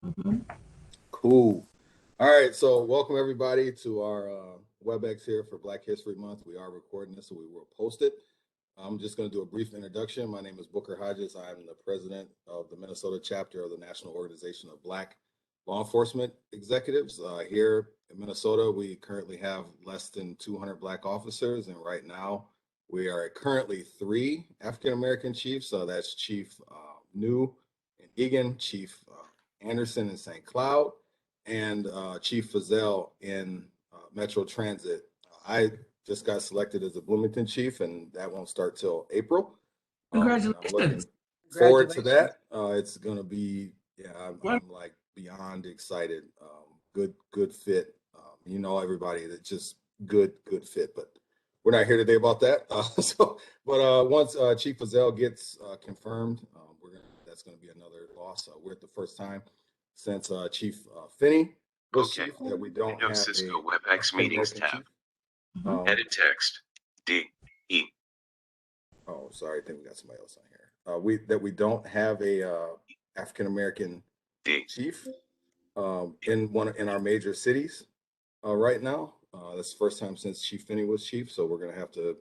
Mhm. Cool. All right, so welcome everybody to our WebEx here for Black History Month. We are recording this, so we will post it. I'm just going to do a brief introduction. My name is Booker Hodges. I'm the president of the Minnesota chapter of the National Organization of Black Law Enforcement Executives. Here in Minnesota, we currently have less than 200 Black officers, and right now we are currently three African American chiefs. That's Chief New in Egan, Chief Anderson in St. Cloud, and Chief Fazell in Metro Transit. I just got selected as a Bloomington chief, and that won't start till April. And I'm looking Congratulations. forward to that. It's gonna be, yeah, What? I'm like beyond excited. Good fit. Everybody that just good fit. But we're not here today about that. But once Chief Fazell gets confirmed, that's gonna be another loss. We're at the first time since Chief Finney was Okay. chief that we don't Windows have Cisco a WebEx African Meetings American tab. chief. Mhm. Edit text. D. E. Oh, sorry, I think we got somebody else on here. We don't have a African American D. chief in our major cities right now. That's the first time since Chief Finney was chief, so we're gonna have to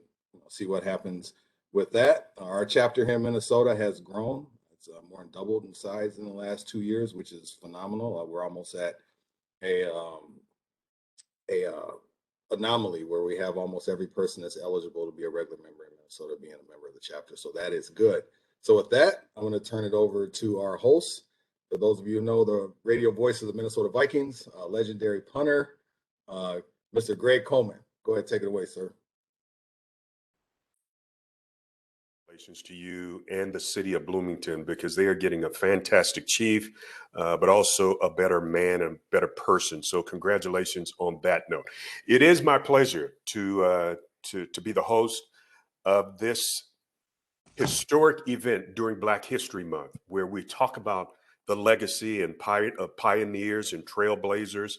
see what happens with that. Our chapter here in Minnesota has grown. It's more than doubled in size in the last 2 years, which is phenomenal. We're almost at a a anomaly where we have almost every person that's eligible to be a regular member in Minnesota being a member of the chapter. So that is good. So with that, I'm going to turn it over to our host. For those of you who know the radio voice of the Minnesota Vikings, legendary punter, Mr. Greg Coleman. Go ahead, take it away, sir. Congratulations to you and the city of Bloomington because they are getting a fantastic chief, but also a better man and better person. So congratulations on that note. It is my pleasure to be the host of this historic event during Black History Month, where we talk about the legacy and of pioneers and trailblazers.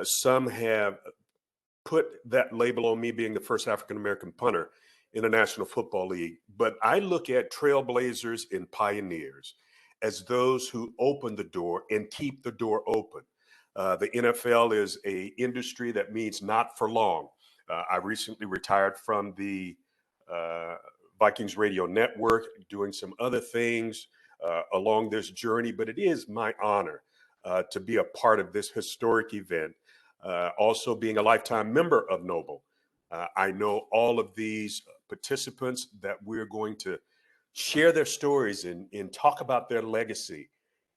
Some have put that label on me being the first African American punter in the National Football League. But I look at trailblazers and pioneers as those who open the door and keep the door open. The NFL is a industry that means not for long. I recently retired from the uh, Vikings radio network, doing some other things along this journey, but it is my honor to be a part of this historic event. Also, being a lifetime member of Noble, I know all of these participants that we're going to share their stories and talk about their legacy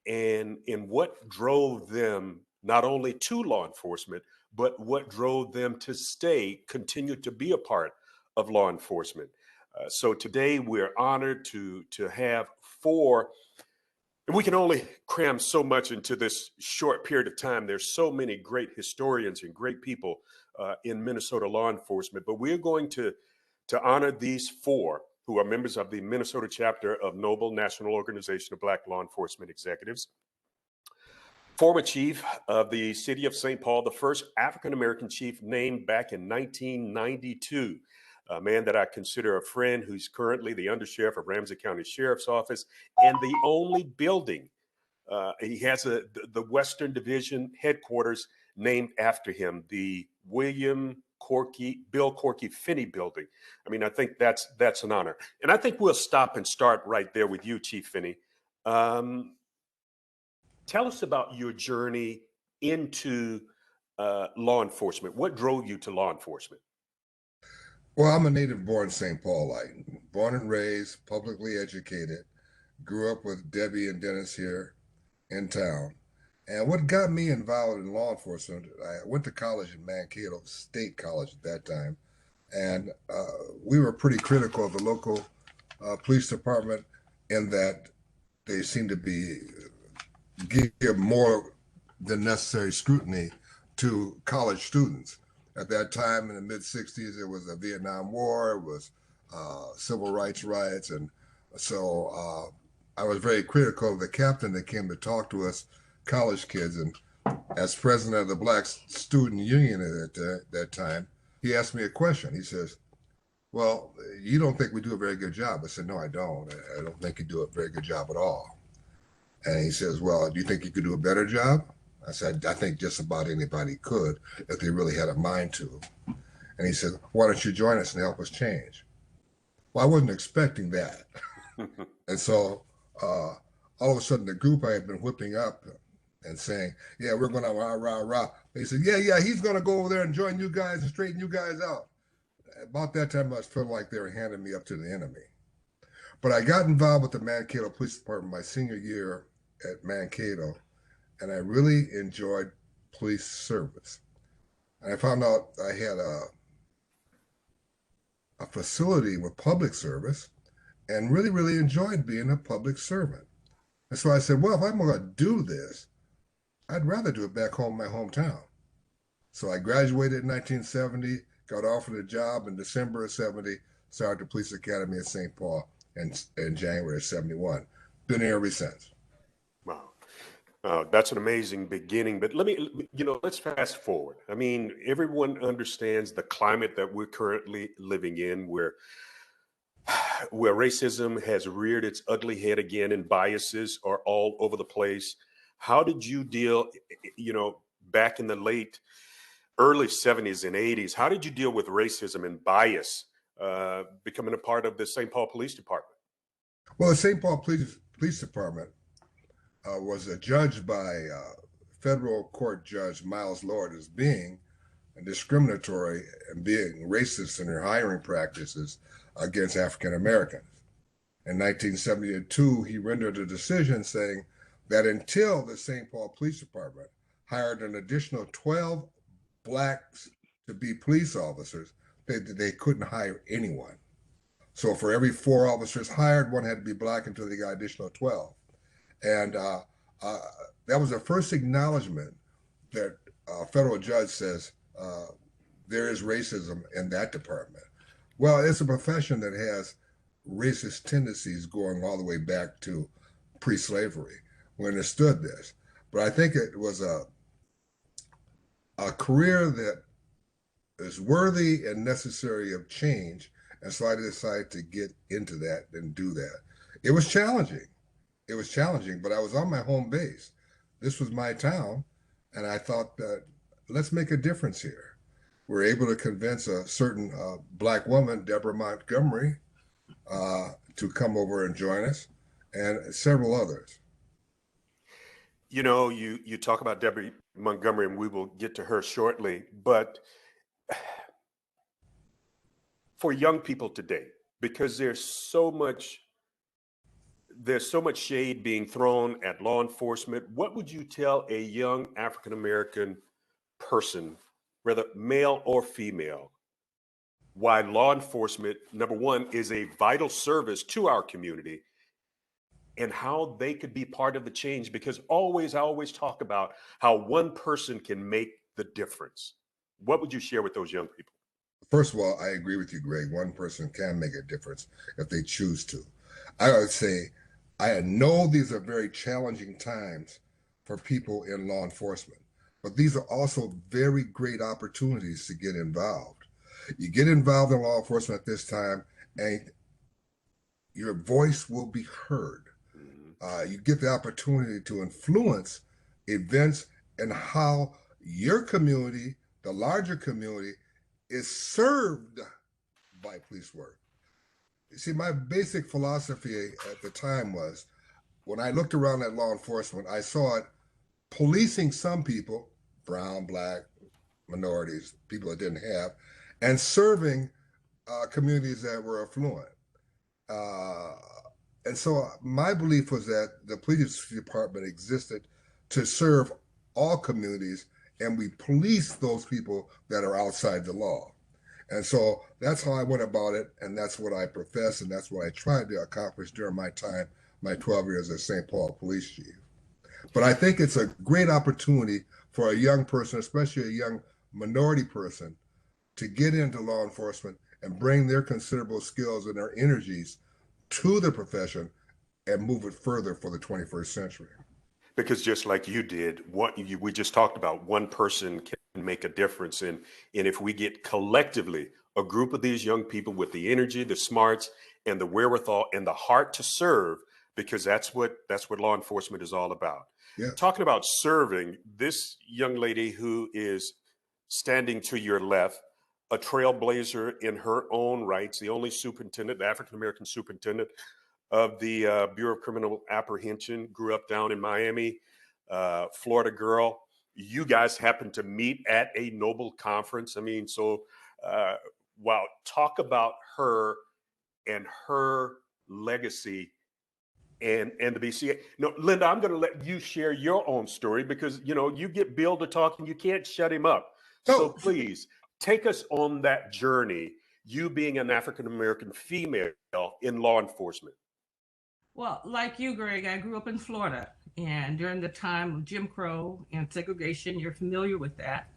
and in what drove them not only to law enforcement, but what drove them to continue to be a part of law enforcement. So today we're honored to have four, and we can only cram so much into this short period of time. There's so many great historians and great people in Minnesota law enforcement, but we're going to honor these four who are members of the Minnesota chapter of Noble National Organization of Black Law Enforcement Executives. Former chief of the city of St. Paul, the first African American chief named back in 1992. A man that I consider a friend who's currently the undersheriff of Ramsey County Sheriff's Office and the only building. He has the Western Division headquarters named after him, the Bill Corky Finney building. I mean, I think that's an honor. And I think we'll stop and start right there with you, Chief Finney. Tell us about your journey into law enforcement. What drove you to law enforcement? Well, I'm a native born St. Paulite, born and raised, publicly educated, grew up with Debbie and Dennis here in town. And what got me involved in law enforcement, I went to college in Mankato State College at that time, and we were pretty critical of the local police department in that they seemed to be give more than necessary scrutiny to college students. At that time, in the mid '60s, it was the Vietnam War, it was civil rights riots, and so I was very critical of the captain that came to talk to us college kids. And as president of the Black Student Union at that time, he asked me a question. He says, "Well, you don't think we do a very good job?" I said, "No, I don't. I don't think you do a very good job at all." And he says, well, do you think you could do a better job? I said, I think just about anybody could if they really had a mind to. And he said, why don't you join us and help us change? Well, I wasn't expecting that. And so all of a sudden, the group I had been whipping up and saying, yeah, we're going to rah, rah, rah. They said, yeah, he's going to go over there and join you guys and straighten you guys out. About that time, I felt like they were handing me up to the enemy. But I got involved with the Mankato Police Department my senior year at Mankato, and I really enjoyed police service. And I found out I had a facility with public service and really, really enjoyed being a public servant. And so I said, well, if I'm going to do this, I'd rather do it back home in my hometown. So I graduated in 1970, got offered a job in December of 70, started the police academy at St. Paul in January of 71. Been here ever since. Wow. That's an amazing beginning, but let's fast forward. I mean, everyone understands the climate that we're currently living in, where racism has reared its ugly head again and biases are all over the place. How did you deal, back in the early 70s and 80s, how did you deal with racism and bias becoming a part of the St. Paul Police Department? Well, the St. Paul Police Department was judged by federal court judge Miles Lord as being discriminatory and being racist in their hiring practices against African Americans. In 1972, he rendered a decision saying that until the St. Paul Police Department hired an additional 12 blacks to be police officers, they couldn't hire anyone. So for every 4 officers hired, one had to be black until they got additional 12. And that was the first acknowledgement that a federal judge says there is racism in that department. Well, it's a profession that has racist tendencies going all the way back to pre-slavery. We understood this. But I think it was a career that is worthy and necessary of change. And so I decided to get into that and do that. It was challenging. But I was on my home base. This was my town. And I thought that let's make a difference here. We're able to convince a certain black woman, Deborah Montgomery, to come over and join us, and several others. You talk about Deborah Montgomery, and we will get to her shortly. But for young people today, because there's so much shade being thrown at law enforcement, what would you tell a young African-American person, whether male or female, why law enforcement, number one, is a vital service to our community and how they could be part of the change? Because I always talk about how one person can make the difference. What would you share with those young people? First of all, I agree with you, Greg. One person can make a difference if they choose to. I would say, I know these are very challenging times for people in law enforcement, but these are also very great opportunities to get involved. You get involved in law enforcement at this time, and your voice will be heard. You get the opportunity to influence events and how your community, the larger community, is served by police work. You see, my basic philosophy at the time was, when I looked around at law enforcement, I saw it policing some people, brown, black, minorities, people that didn't have, and serving communities that were affluent. And so my belief was that the police department existed to serve all communities, and we police those people that are outside the law. And so that's how I went about it, and that's what I profess, and that's what I tried to accomplish during my time, my 12 years as St. Paul Police Chief. But I think it's a great opportunity for a young person, especially a young minority person, to get into law enforcement and bring their considerable skills and their energies to the profession and move it further for the 21st century. Because just like you did, we just talked about, one person can make a difference. And if we get collectively a group of these young people with the energy, the smarts, and the wherewithal and the heart to serve, because that's what law enforcement is all about. Yeah. Talking about serving, this young lady who is standing to your left, a trailblazer in her own rights, the only superintendent, the African-American superintendent of the Bureau of Criminal Apprehension, grew up down in Miami, Florida girl. You guys happened to meet at a Noble conference. I mean, so wow, talk about her and her legacy and the BCA. No, Linda, I'm going to let you share your own story because, you know, you get Bill to talk and you can't shut him up. So please take us on that journey, you being an African-American female in law enforcement. Well, like you, Greg, I grew up in Florida, and during the time of Jim Crow and segregation, you're familiar with that.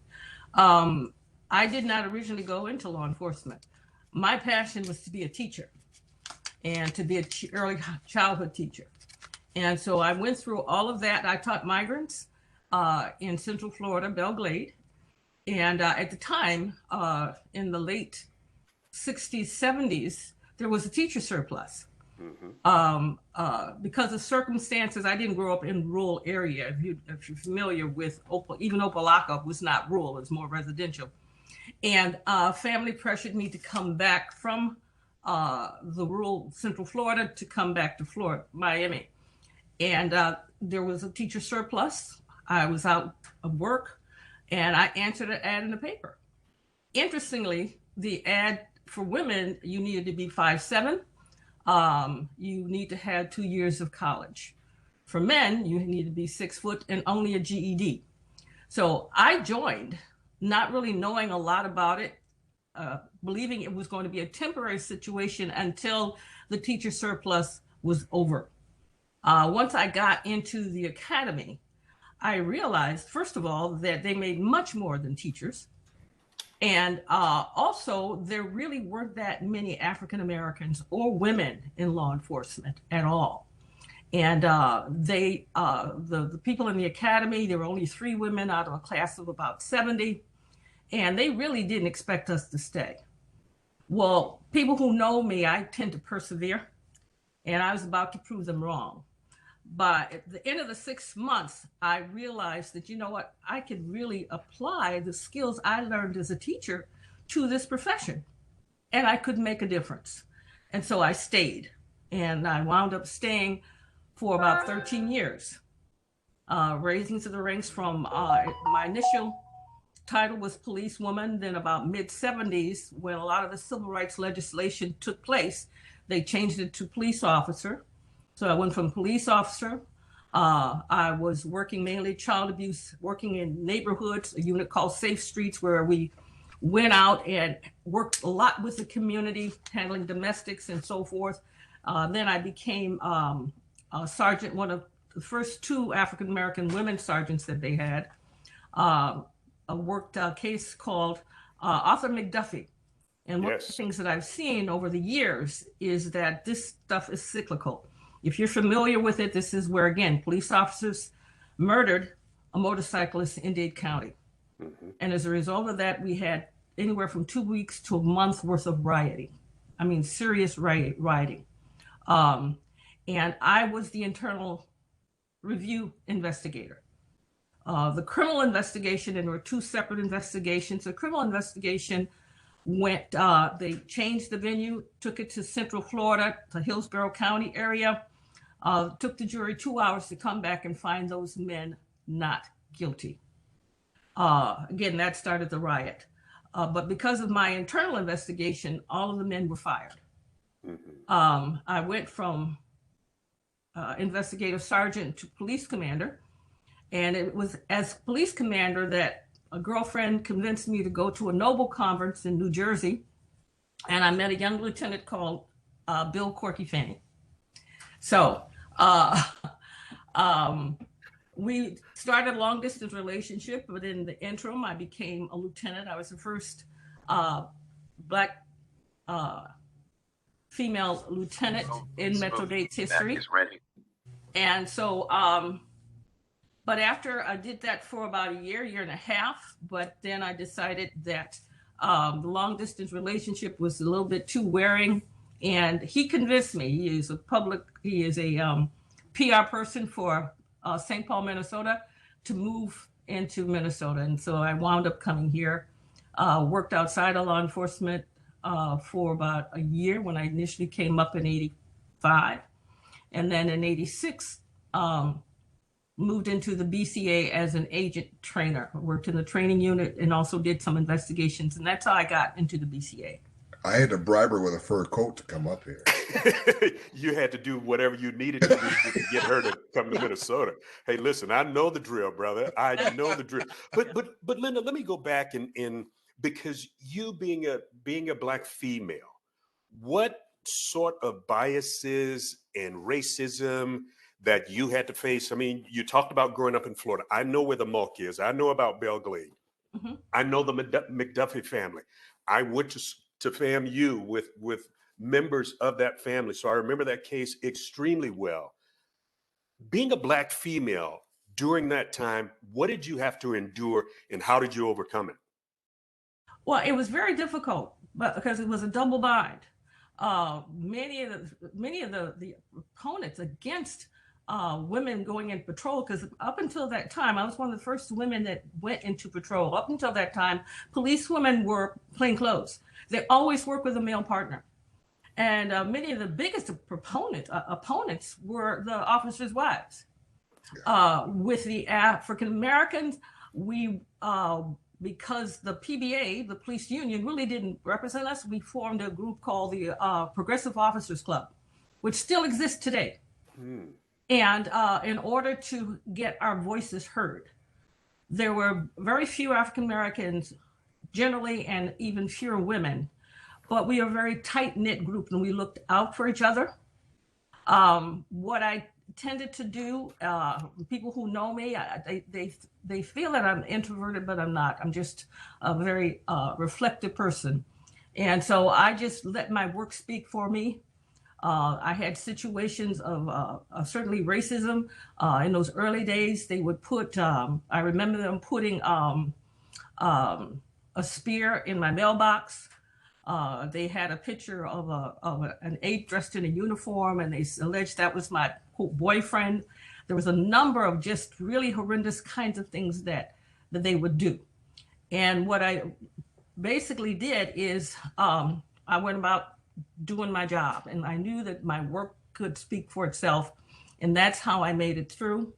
I did not originally go into law enforcement. My passion was to be a teacher and to be an early childhood teacher. And so I went through all of that. I taught migrants in Central Florida, Belle Glade. And at the time, in the late 60s, 70s, there was a teacher surplus. Because of circumstances, I didn't grow up in rural area. If you're familiar with even Opelika was not rural, it was more residential. And family pressured me to come back from the rural Central Florida to come back to Florida, Miami. And there was a teacher surplus. I was out of work and I answered an ad in the paper. Interestingly, the ad for women, you needed to be 5'7". You need to have 2 years of college. For men, you need to be 6 foot and only a GED. So I joined, not really knowing a lot about it, believing it was going to be a temporary situation until the teacher surplus was over. Once I got into the academy, I realized, first of all, that they made much more than teachers. And also, there really weren't that many African Americans or women in law enforcement at all. And the people in the academy, there were only 3 women out of a class of about 70, and they really didn't expect us to stay. Well, people who know me, I tend to persevere, and I was about to prove them wrong. But at the end of the 6 months, I realized that, you know what, I could really apply the skills I learned as a teacher to this profession, and I could make a difference. And so I stayed, and I wound up staying for about 13 years, raising to the ranks from my initial title was policewoman. Then about mid-70s, when a lot of the civil rights legislation took place, they changed it to police officer. So I went from police officer. I was working mainly child abuse, working in neighborhoods, a unit called Safe Streets, where we went out and worked a lot with the community, handling domestics and so forth. Then I became a sergeant, one of the first 2 African-American women sergeants that they had. I worked a case called Arthur McDuffie. And one of the things that I've seen over the years is that this stuff is cyclical. If you're familiar with it, this is where, again, police officers murdered a motorcyclist in Dade County. And as a result of that, we had anywhere from 2 weeks to a month worth of rioting. I mean, serious rioting. And I was the internal review investigator. The criminal investigation, and there were 2 separate investigations. The criminal investigation went, they changed the venue, took it to Central Florida, to Hillsborough County area. Took the jury 2 hours to come back and find those men not guilty. Again, that started the riot. But because of my internal investigation, all of the men were fired. I went from investigative sergeant to police commander. And it was as police commander that a girlfriend convinced me to go to a Noble conference in New Jersey. And I met a young lieutenant called Bill Corky Finney. So we started a long distance relationship, but in the interim, I became a lieutenant. I was the first Black female lieutenant in Metro-Dade's history. And so, but after I did that for about a year and a half, but then I decided that the long distance relationship was a little bit too wearing. And he convinced me. He is a PR person for St. Paul, Minnesota, to move into Minnesota. And so I wound up coming here, worked outside of law enforcement for about a year when I initially came up in 85. And then in 86, moved into the BCA as an agent trainer. I worked in the training unit and also did some investigations. And that's how I got into the BCA. I had to bribe her with a fur coat to come up here. You had to do whatever you needed to do to get her to come to Minnesota. Hey, listen, I know the drill, brother. I know the drill. But Linda, let me go back and because you being a Black female, what sort of biases and racism that you had to face? I mean, you talked about growing up in Florida. I know where the Mulk is. I know about Belle Glade. Mm-hmm. I know the McDuffie family. I went to FAMU with members of that family. So I remember that case extremely well. Being a Black female during that time, what did you have to endure and how did you overcome it? Well, it was very difficult, but because it was a double bind. Many of the opponents against women going in patrol, because up until that time, I was one of the first women that went into patrol. Up until that time, police women were plain clothes. They always worked with a male partner. And many of the biggest opponents were the officers' wives. With the African Americans, we because the PBA, the police union, really didn't represent us, we formed a group called the Progressive Officers Club, which still exists today. And in order to get our voices heard, there were very few African Americans generally, and even fewer women, but we are a very tight-knit group and we looked out for each other. What I tended to do, people who know me, they feel that I'm introverted, but I'm not. I'm just a very reflective person. And so I just let my work speak for me. I had situations of certainly racism. In those early days, they would put, I remember them putting a spear in my mailbox. They had a picture of an aide dressed in a uniform, and they alleged that was my quote, boyfriend. There was a number of just really horrendous kinds of things that they would do. And what I basically did is I went about doing my job, and I knew that my work could speak for itself, and that's how I made it through.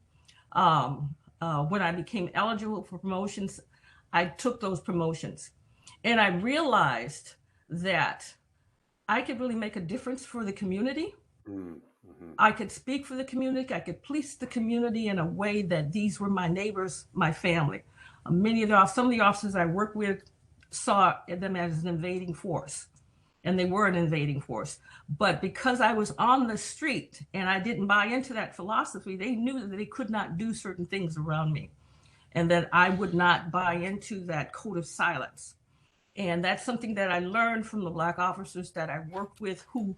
When I became eligible for promotions, I took those promotions, and I realized that I could really make a difference for the community. Mm-hmm. I could speak for the community. I could police the community in a way that these were my neighbors, my family. Some of the officers I worked with saw them as an invading force, and they were an invading force. But because I was on the street and I didn't buy into that philosophy, they knew that they could not do certain things around me, and that I would not buy into that code of silence. And that's something that I learned from the Black officers that I worked with, who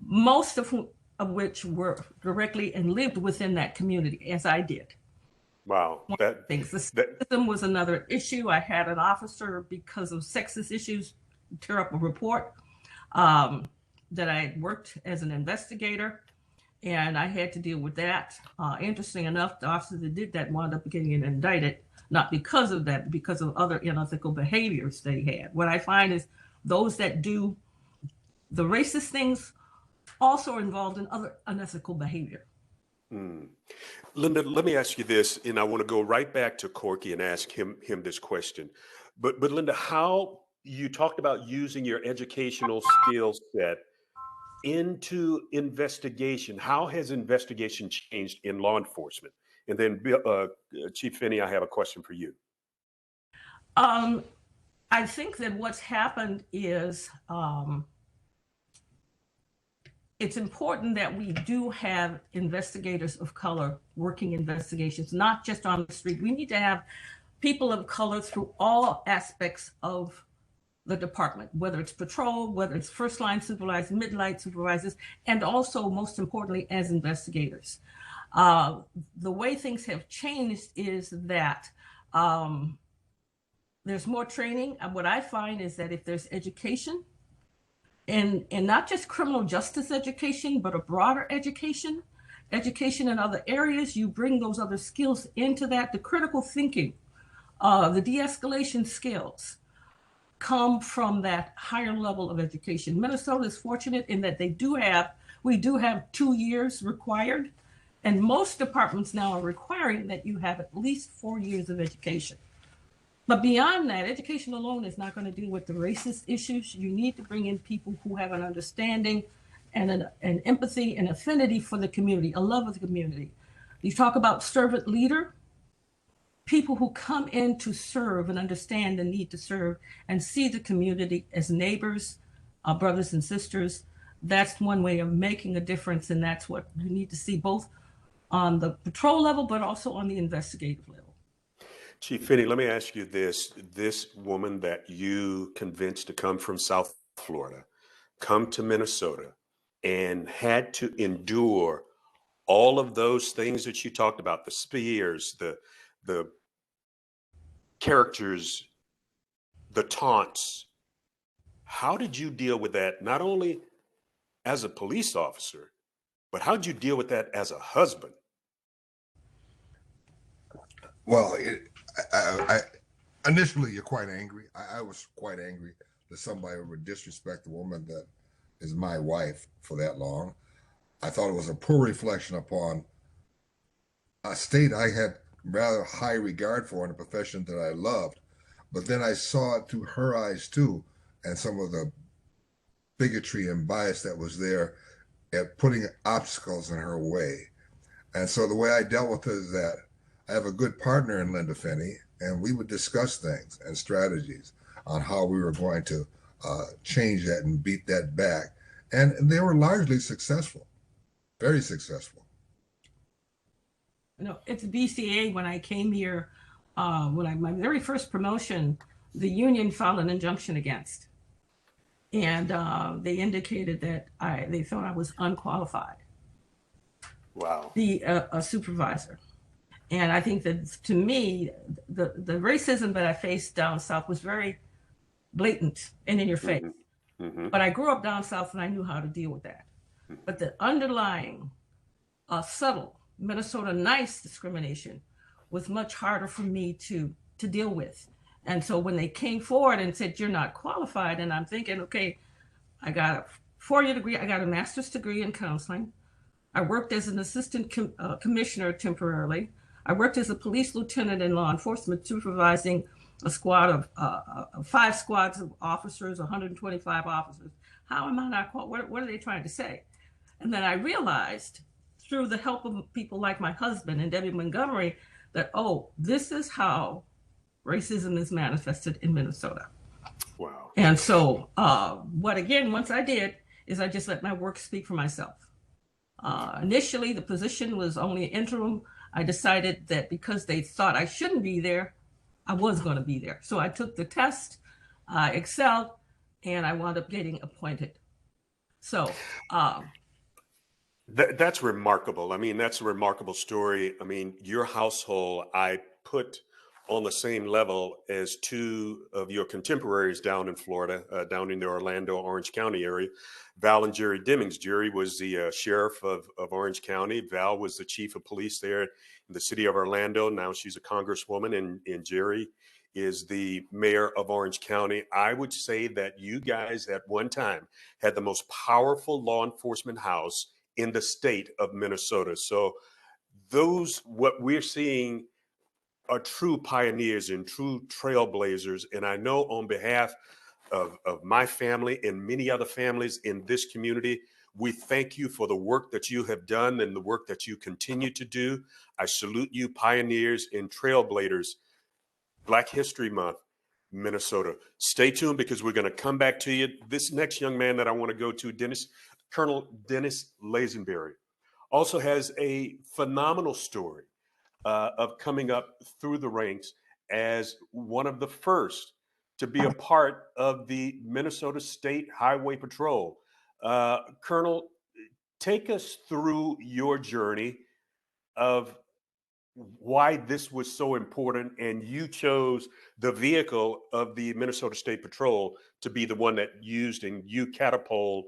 most of which were directly and lived within that community, as I did. Wow. The sexism was another issue. I had an officer, because of sexist issues, tear up a report that I worked as an investigator, and I had to deal with that. Interesting enough, the officer that did that wound up getting indicted, not because of that, but because of other unethical behaviors they had. What I find is those that do the racist things also are involved in other unethical behavior. Linda, let me ask you this, and I want to go right back to Corky and ask him this question. But Linda, how you talked about using your educational skill set into investigation. How has investigation changed in law enforcement? And then Chief Finney, I have a question for you. I think that what's happened is it's important that we do have investigators of color working investigations, not just on the street. We need to have people of color through all aspects of the department, whether it's patrol, whether it's first line supervisors, mid-line supervisors, and also, most importantly, as investigators. The way things have changed is that there's more training. And what I find is that if there's education, and not just criminal justice education, but a broader education in other areas. You bring those other skills into that. The critical thinking, the de-escalation skills come from that higher level of education. Minnesota is fortunate in that we do have 2 years required, and most departments now are requiring that you have at least 4 years of education. But beyond that, education alone is not going to deal with the racist issues. You need to bring in people who have an understanding and an empathy and affinity for the community, a love of the community. You talk about servant leader, people who come in to serve and understand the need to serve and see the community as neighbors, brothers and sisters. That's one way of making a difference, and that's what you need to see both on the patrol level, but also on the investigative level. Chief Finney, let me ask you this. This woman that you convinced to come from South Florida, come to Minnesota, and had to endure all of those things that you talked about, the spears, the characters, the taunts. How did you deal with that, not only as a police officer, but how did you deal with that as a husband? Well, initially you're quite angry. I was quite angry that somebody would disrespect a woman that is my wife for that long. I thought it was a poor reflection upon a state I had rather high regard for in a profession that I loved. But then I saw it through her eyes too, and some of the bigotry and bias that was there at putting obstacles in her way. And so the way I dealt with it is that I have a good partner in Linda Finney, and we would discuss things and strategies on how we were going to change that and beat that back. And they were largely successful, very successful. You know, it's BCA. When I came here, my very first promotion, the union filed an injunction against, and they indicated that they thought I was unqualified. Wow. Be a supervisor. And I think that, to me, the racism that I faced down south was very blatant and in your face. Mm-hmm. Mm-hmm. But I grew up down south and I knew how to deal with that. Mm-hmm. But the underlying subtle Minnesota nice discrimination was much harder for me to deal with. And so when they came forward and said, you're not qualified, and I'm thinking, okay, I got a 4-year degree, I got a master's degree in counseling. I worked as an assistant commissioner temporarily. I worked as a police lieutenant in law enforcement, supervising a squad of 5 squads of officers, 125 officers. How am I not qualified? What are they trying to say? And then I realized, through the help of people like my husband and Debbie Montgomery, that, oh, this is how racism is manifested in Minnesota. Wow. And so once I did, is I just let my work speak for myself. Initially, the position was only interim. I decided that because they thought I shouldn't be there, I was going to be there. So I took the test, excelled, and I wound up getting appointed. So that's remarkable. I mean, that's a remarkable story. I mean, your household, I put on the same level as 2 of your contemporaries down in Florida, down in the Orlando, Orange County area, Val and Jerry Demings. Jerry was the sheriff of Orange County. Val was the chief of police there in the city of Orlando. Now she's a congresswoman, and Jerry is the mayor of Orange County. I would say that you guys at one time had the most powerful law enforcement house in the state of Minnesota. So what we're seeing are true pioneers and true trailblazers. And I know on behalf of my family and many other families in this community, we thank you for the work that you have done and the work that you continue to do. I salute you, pioneers and trailblazers. Black History Month, Minnesota. Stay tuned, because we're going to come back to you. This next young man that I want to go to, Colonel Dennis Lazenbury, also has a phenomenal story of coming up through the ranks as one of the first to be a part of the Minnesota State Highway Patrol. Colonel, take us through your journey of why this was so important, and you chose the vehicle of the Minnesota State Patrol to be the one that used and you catapult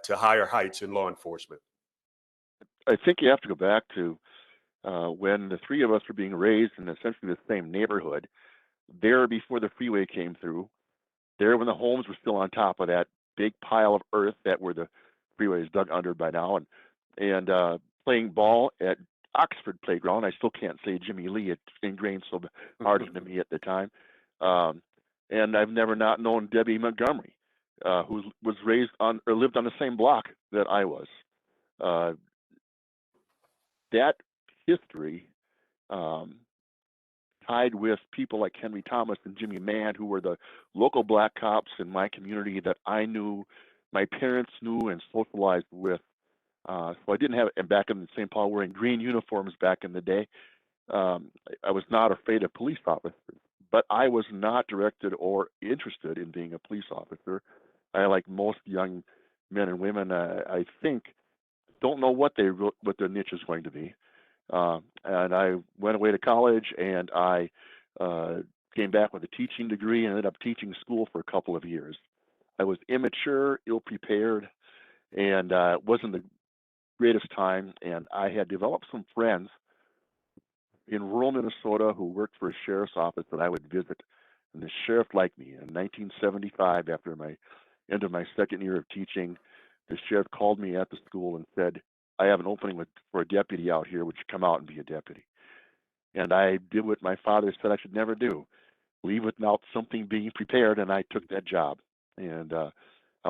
to higher heights in law enforcement. I think you have to go back to when the three of us were being raised in essentially the same neighborhood, there before the freeway came through, there when the homes were still on top of that big pile of earth that where the freeway is dug under by now, and playing ball at Oxford Playground. I still can't say Jimmy Lee. It's ingrained so hard into me at the time. And I've never not known Debbie Montgomery, who was raised on or lived on the same block that I was. That history tied with people like Henry Thomas and Jimmy Mann, who were the local black cops in my community that I knew, my parents knew and socialized with. So I didn't have, and back in St. Paul wearing green uniforms back in the day, I was not afraid of police officers, but I was not directed or interested in being a police officer. I, like most young men and women, I think, don't know what their niche is going to be. And I went away to college, and I came back with a teaching degree and ended up teaching school for a couple of years. I was immature, ill-prepared, and it wasn't the greatest time. And I had developed some friends in rural Minnesota who worked for a sheriff's office that I would visit. And the sheriff liked me. In 1975, after my end of my second year of teaching, the sheriff called me at the school and said, I have an opening for a deputy out here. Would you come out and be a deputy? And I did what my father said I should never do, leave without something being prepared, and I took that job. And I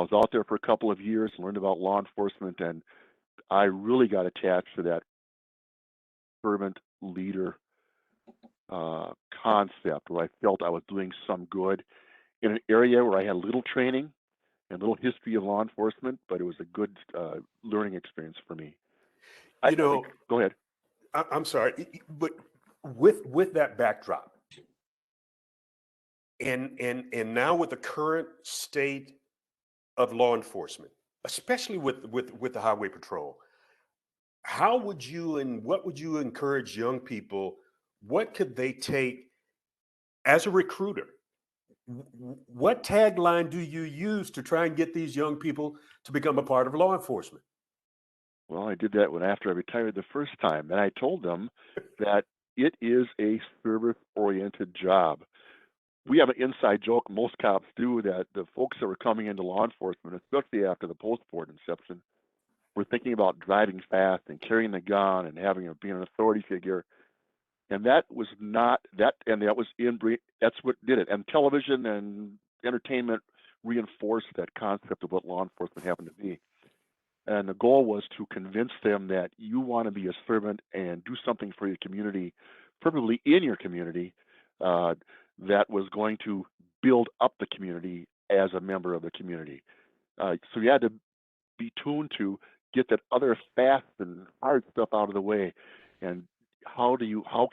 was out there for a couple of years, learned about law enforcement, and I really got attached to that servant leader concept where I felt I was doing some good in an area where I had little training and little history of law enforcement, but it was a good learning experience for me. Go ahead. I'm sorry, but with that backdrop, and now with the current state of law enforcement, especially with the highway patrol, how would you and what would you encourage young people? What could they take as a recruiter? What tagline do you use to try and get these young people to become a part of law enforcement? Well, I did that after I retired the first time, and I told them that it is a service-oriented job. We have an inside joke most cops do that the folks that were coming into law enforcement, especially after the post-board inception, were thinking about driving fast and carrying the gun and being an authority figure. And that was not that, and that was that's what did it. And television and entertainment reinforced that concept of what law enforcement happened to be. And the goal was to convince them that you want to be a servant and do something for your community, preferably in your community, that was going to build up the community as a member of the community. So you had to be tuned to get that other fast and hard stuff out of the way. And how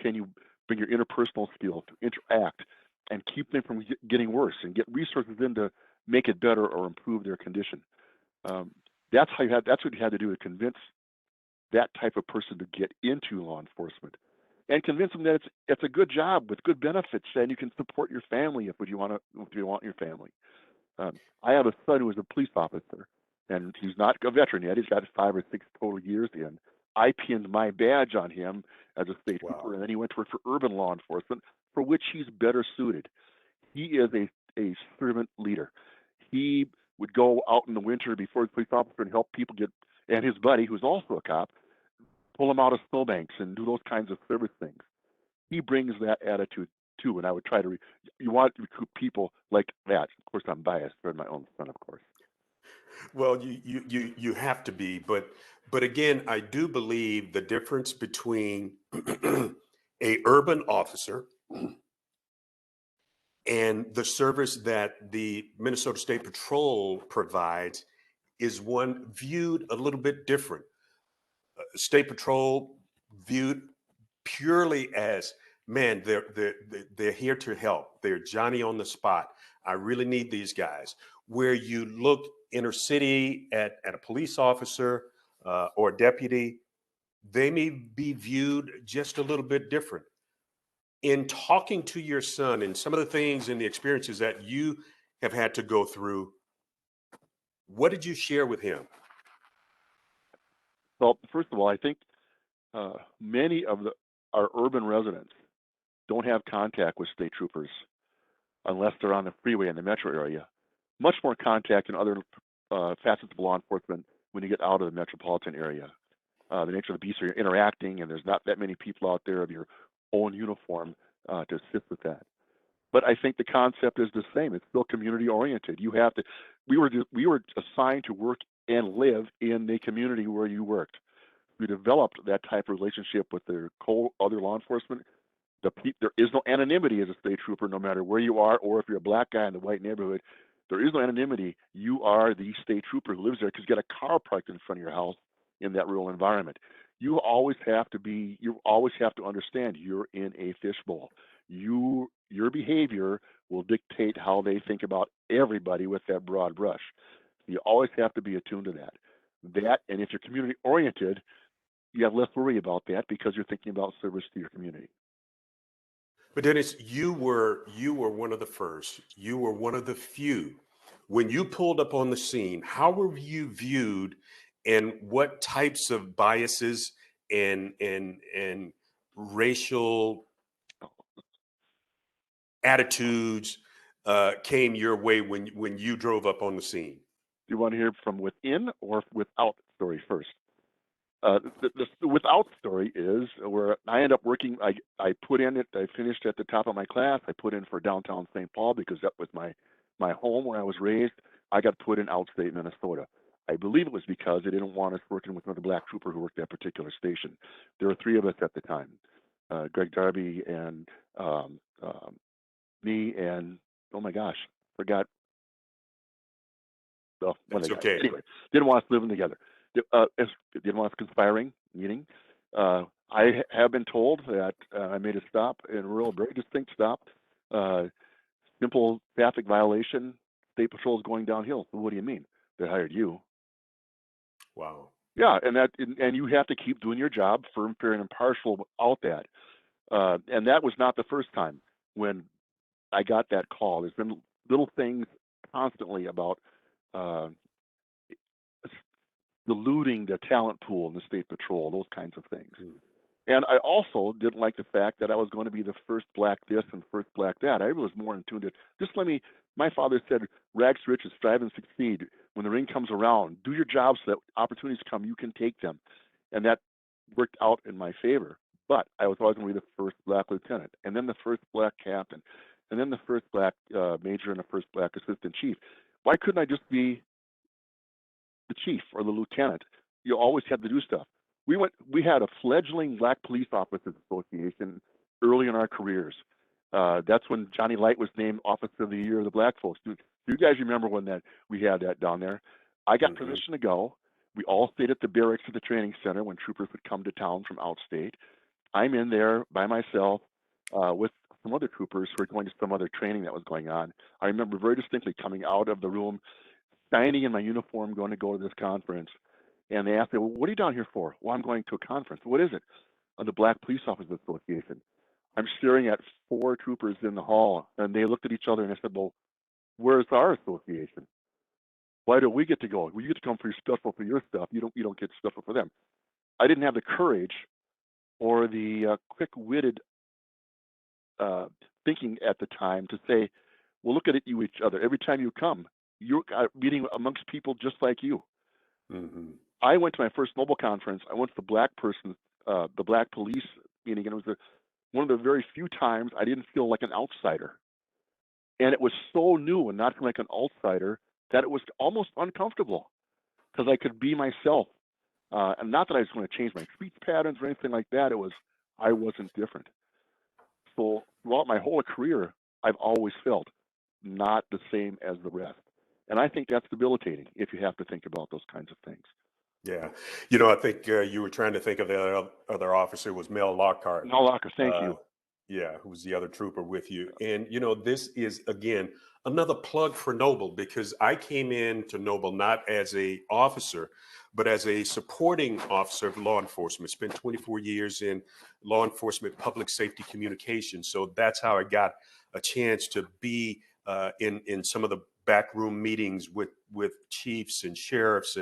can you bring your interpersonal skills to interact and keep them from getting worse and get resources in to make it better or improve their condition. That's what you had to do to convince that type of person to get into law enforcement, and convince them that it's a good job with good benefits and you can support your family if you want your family. I have a son who is a police officer, and he's not a veteran yet. He's got 5 or 6 total years in. I pinned my badge on him as a state trooper, and then he went to work for urban law enforcement, for which he's better suited. He is a servant leader. He would go out in the winter before the police officer and help people and his buddy, who's also a cop, pull them out of snowbanks and do those kinds of service things. He brings that attitude too, and I would try to. You want to recruit people like that. Of course, I'm biased for my own son, of course. Well, you have to be, but again, I do believe the difference between a urban officer and the service that the Minnesota State Patrol provides is one viewed a little bit different. State Patrol viewed purely as, man, they're here to help. They're Johnny on the spot. I really need these guys. Where you look inner city at a police officer or a deputy, they may be viewed just a little bit different. In talking to your son and some of the things and the experiences that you have had to go through, what did you share with him? Well, first of all, I think many of our urban residents don't have contact with state troopers unless they're on the freeway in the metro area. Much more contact in other facets of law enforcement when you get out of the metropolitan area. The nature of the beast, you're interacting, and there's not that many people out there of your own uniform to assist with that. But I think the concept is the same. It's still community oriented. You have to. We were assigned to work and live in the community where you worked. We developed that type of relationship with the other law enforcement. There is no anonymity as a state trooper, no matter where you are, or if you're a black guy in the white neighborhood. There is no anonymity. You are the state trooper who lives there because you got a car parked in front of your house in that rural environment. You always have to understand you're in a fishbowl. Your behavior will dictate how they think about everybody with that broad brush. You always have to be attuned to that. And if you're community oriented, you have less worry about that because you're thinking about service to your community. But Dennis, you were one of the first. You were one of the few. When you pulled up on the scene, how were you viewed, and what types of biases and racial attitudes came your way when you drove up on the scene? Do you want to hear from within or without story first? The without story is where I end up working. I put in it. I finished at the top of my class. I put in for downtown St. Paul because that was my home where I was raised. I got put in outstate Minnesota. I believe it was because they didn't want us working with another black trooper who worked that particular station. There were 3 of us at the time: Greg Darby and me and oh my gosh, forgot. Well, That's okay. Anyway, didn't want us living together. Didn't want us conspiring, meeting. I have been told that I made a stop in rural, very distinct stop. Simple traffic violation. State patrol is going downhill. Well, what do you mean? They hired you. Wow. Yeah, and you have to keep doing your job, firm, fair, and impartial about that. And that was not the first time when I got that call. There's been little things constantly about diluting the talent pool in the state patrol, those kinds of things. And I also didn't like the fact that I was going to be the first black this and first black that. I was more in tune to my father said, rags to riches, strive and succeed. When the ring comes around, do your job so that opportunities come, you can take them. And that worked out in my favor. But I was always going to be the first black lieutenant, and then the first black captain, and then the first black major and the first black assistant chief. Why couldn't I just be the chief or the lieutenant? You always had to do stuff. We had a fledgling Black Police Officers Association early in our careers. That's when Johnny Light was named Officer of the Year of the Black folks. Do you guys remember when we had that down there? I got permission to go. We all stayed at the barracks at the training center when troopers would come to town from outstate. I'm in there by myself with some other troopers who were going to some other training that was going on. I remember very distinctly coming out of the room, shining in my uniform, going to go to this conference. And they asked me, well, what are you down here for? Well, I'm going to a conference. What is it? The Black Police Officers Association. I'm staring at 4 troopers in the hall, and they looked at each other and I said, well, where's our association? Why do we get to go? Well, you get to come for your stuff. You don't get special for them. I didn't have the courage or the quick-witted thinking at the time to say, well, look at each other. Every time you come, you're meeting amongst people just like you. Mm-hmm. I went to my first mobile conference. I went to the black police meeting, and it was one of the very few times I didn't feel like an outsider. And it was so new and not feeling like an outsider that it was almost uncomfortable because I could be myself. And not that I was going to change my speech patterns or anything like that. I wasn't different. So throughout my whole career, I've always felt not the same as the rest. And I think that's debilitating if you have to think about those kinds of things. Yeah. I think you were trying to think of the other officer was Mel Lockhart. Mel Lockhart, thank you. Yeah, who's the other trooper with you. And, you know, this is, again, another plug for Noble, because I came into Noble not as a officer, but as a supporting officer of law enforcement. Spent 24 years in law enforcement, public safety communications. So that's how I got a chance to be in some of the backroom meetings with chiefs and sheriffs.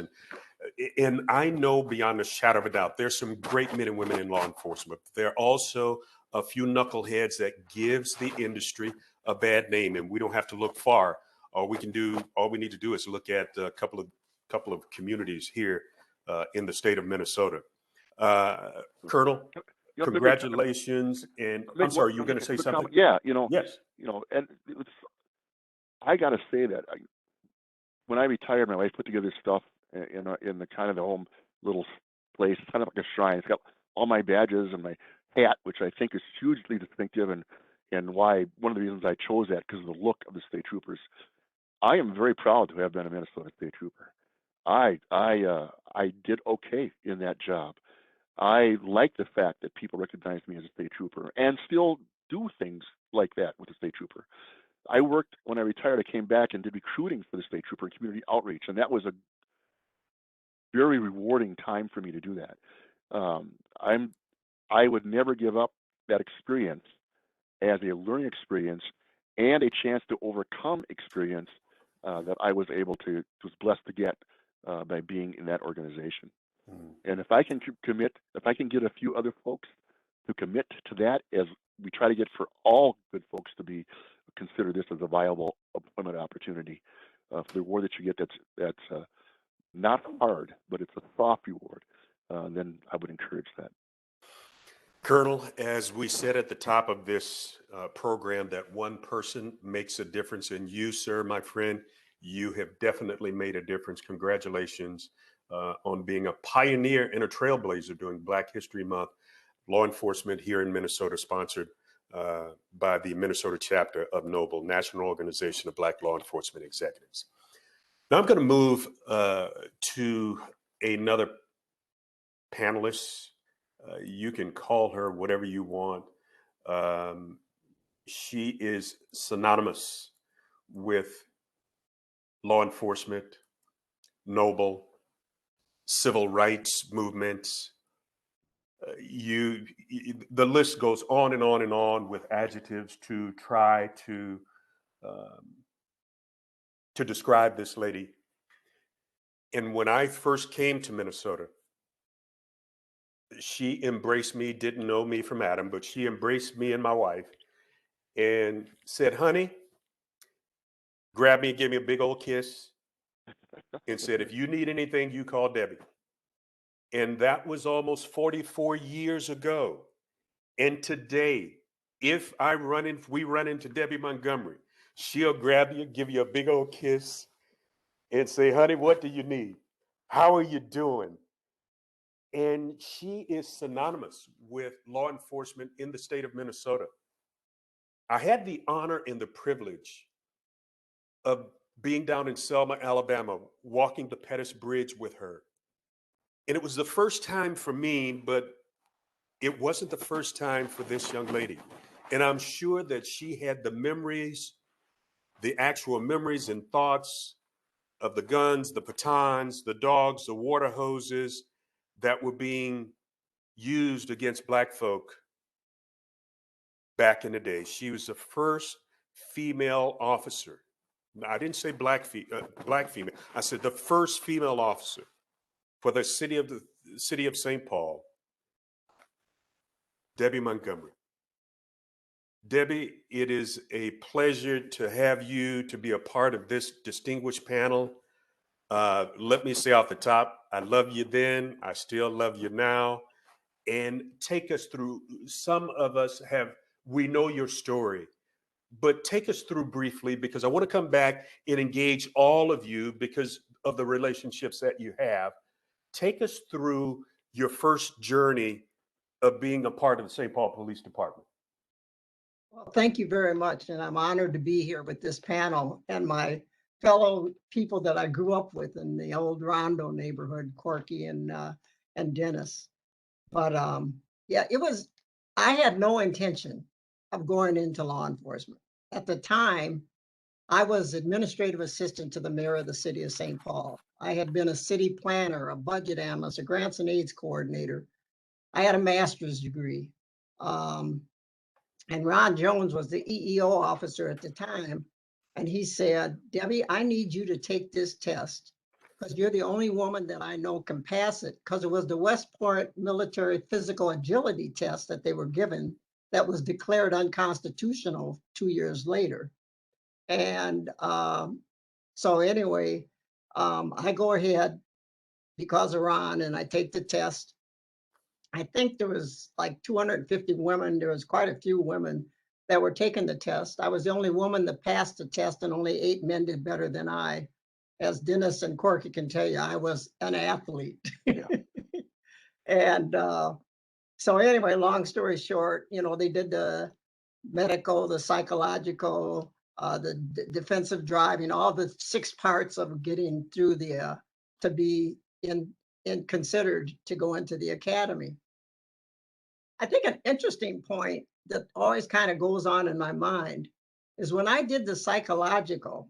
And I know beyond a shadow of a doubt, there's some great men and women in law enforcement. There are also a few knuckleheads that gives the industry a bad name, and we don't have to look far. All we need to do is look at a couple of communities here in the state of Minnesota. Colonel, You know, congratulations. And I'm sorry, you were going to say quick something? comment. Yeah, Yes. and I got to say that when I retired, my wife put together stuff in the kind of the home little place, kind of like a shrine. It's got all my badges and my hat, which I think is hugely distinctive, and why one of the reasons I chose that, because of the look of the state troopers. I am very proud to have been a Minnesota state trooper. I did okay in that job. I like the fact that people recognize me as a state trooper and still do things like that with the state trooper. I worked, when I retired, I came back and did recruiting for the state trooper and community outreach, and that was a very rewarding time for me to do that. I would never give up that experience as a learning experience and a chance to overcome experience that I was was blessed to get by being in that organization. And if I can if I can get a few other folks to commit to that, as we try to get for all good folks to consider this as a viable employment opportunity, for the reward that you get, that's not hard, but it's a soft reward, then I would encourage that. Colonel, as we said at the top of this program, that one person makes a difference, and you, sir, my friend, you have definitely made a difference. Congratulations on being a pioneer and a trailblazer during Black History Month. Law enforcement here in Minnesota, sponsored by the Minnesota chapter of Noble, National Organization of Black Law Enforcement Executives. Now I'm going to move to another panelist. You can call her whatever you want. She is synonymous with law enforcement, Noble, civil rights movements. The list goes on and on and on with adjectives to try to describe this lady. And when I first came to Minnesota, she embraced me, didn't know me from Adam, but she embraced me and my wife and said, honey, grabbed me and gave me a big old kiss and said, if you need anything, you call Debbie. And that was almost 44 years ago. And today, if we run into Debbie Montgomery, she'll grab you, give you a big old kiss and say, honey, what do you need? How are you doing? And she is synonymous with law enforcement in the state of Minnesota. I had the honor and the privilege of being down in Selma, Alabama, walking the Pettus Bridge with her. And it was the first time for me, but it wasn't the first time for this young lady. And I'm sure that she had the memories, the actual memories and thoughts of the guns, the batons, the dogs, the water hoses that were being used against Black folk back in the day. She was the first female officer. I didn't say black female. I said the first female officer for the city of St. Paul, Debbie Montgomery. Debbie, it is a pleasure to have you to be a part of this distinguished panel. Let me say off the top, I love you then. I still love you now. And take us through, some of us we know your story, but take us through briefly, because I want to come back and engage all of you because of the relationships that you have. Take us through your first journey of being a part of the St. Paul Police Department. Well, thank you very much. And I'm honored to be here with this panel and my fellow people that I grew up with in the old Rondo neighborhood, Corky and Dennis. But yeah, I had no intention of going into law enforcement. At the time, I was administrative assistant to the mayor of the city of St. Paul. I had been a city planner, a budget analyst, a grants and aids coordinator. I had a master's degree. And Ron Jones was the EEO officer at the time. And he said, Debbie, I need you to take this test because you're the only woman that I know can pass it, because it was the West Point military physical agility test that they were given that was declared unconstitutional 2 years later. And so anyway, I go ahead because of Ron and I take the test. I think there was like 250 women. There was quite a few women that were taking the test. I was the only woman that passed the test, and only 8 men did better than I. As Dennis and Corky can tell you, I was an athlete. And so anyway, long story short, they did the medical, the psychological, the defensive driving, all the 6 parts of getting through the to be in considered to go into the academy. I think an interesting point that always kind of goes on in my mind is when I did the psychological,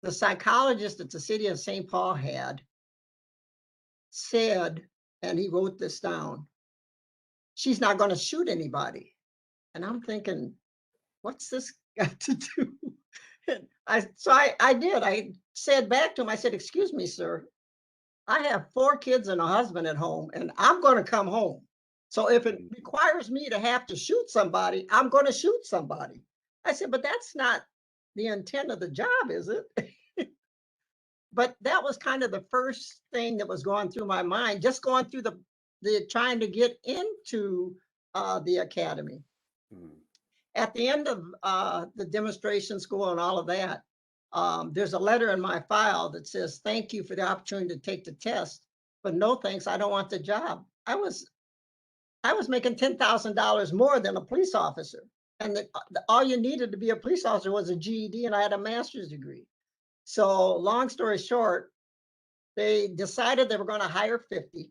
the psychologist that the city of St. Paul had said, and he wrote this down, she's not going to shoot anybody. And I'm thinking, what's this got to do? I did. I said back to him, I said, excuse me, sir, I have 4 kids and a husband at home, and I'm going to come home. So if it requires me to have to shoot somebody, I'm going to shoot somebody. I said, but that's not the intent of the job, is it? But that was kind of the first thing that was going through my mind, just going through the trying to get into the academy. At the end of the demonstration school and all of that, there's a letter in my file that says, thank you for the opportunity to take the test, but no thanks, I don't want the job. I was making $10,000 more than a police officer. And all you needed to be a police officer was a GED, and I had a master's degree. So long story short, they decided they were going to hire 50,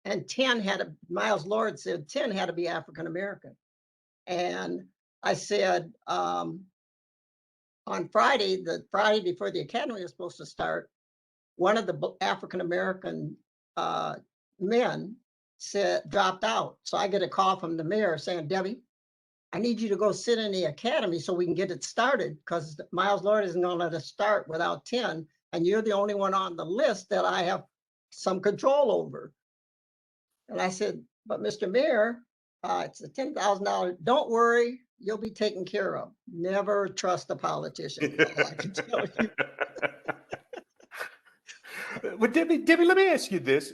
and 10 Miles Lord said 10 had to be African-American. And I said, on Friday, the Friday before the academy was supposed to start, one of the African-American men dropped out. So I get a call from the mayor saying, Debbie, I need you to go sit in the academy so we can get it started, because Miles Lord isn't going to let us start without 10. And you're the only one on the list that I have some control over. And I said, but Mr. Mayor, it's a $10,000. Don't worry, you'll be taken care of. Never trust a politician. All I can tell you. But Debbie, let me ask you this,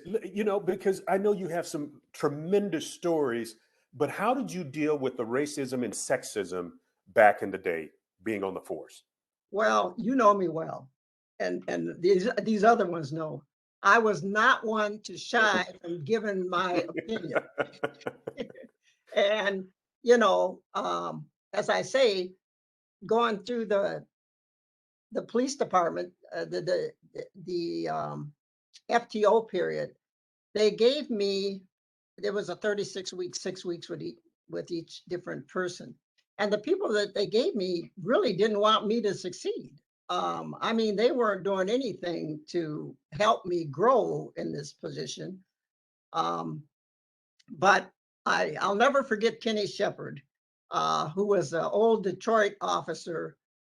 because I know you have some tremendous stories, but how did you deal with the racism and sexism back in the day being on the force? Well, you know me well, and these other ones know. I was not one to shy from giving my opinion. And, as I say, going through the police department, the FTO period, they gave me, there was a 36-week, 6 weeks with each different person. And the people that they gave me really didn't want me to succeed. I mean, they weren't doing anything to help me grow in this position. But I'll never forget Kenny Shepard, who was an old Detroit officer,